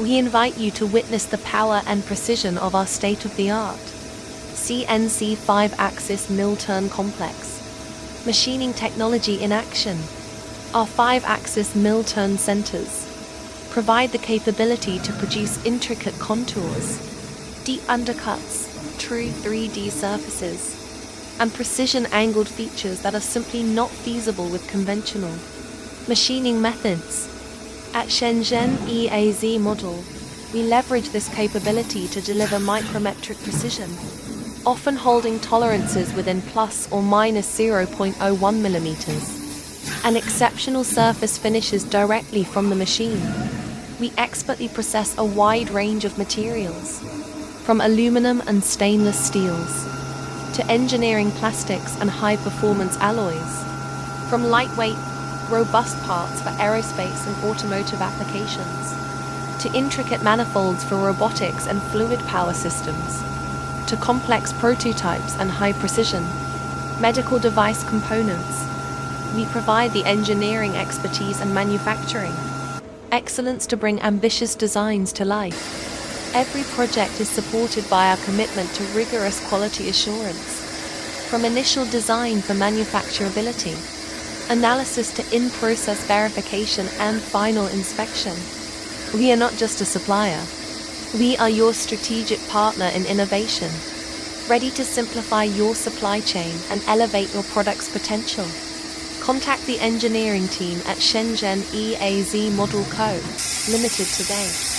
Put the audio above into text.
We invite you to witness the power and precision of our state-of-the-art CNC 5-axis mill-turn complex. Machining technology in action. Our 5-axis mill-turn centers provide the capability to produce intricate contours, deep undercuts, true 3D surfaces, and precision-angled features that are simply not feasible with conventional machining methods. At Shenzhen EAZ Model, we leverage this capability to deliver micrometric precision, often holding tolerances within plus or minus 0.01 millimeters, and exceptional surface finishes directly from the machine. We expertly process a wide range of materials, from aluminum and stainless steels to engineering plastics and high-performance alloys, from lightweight, robust parts for aerospace and automotive applications, to intricate manifolds for robotics and fluid power systems, to complex prototypes and high-precision medical device components. We provide the engineering expertise and manufacturing excellence to bring ambitious designs to life. Every project is supported by our commitment to rigorous quality assurance, from initial design for manufacturability, analysis to in-process verification and final inspection. We are not just a supplier. We are your strategic partner in innovation, ready to simplify your supply chain and elevate your product's potential. Contact the engineering team at Shenzhen EAZ Model Co. Limited today.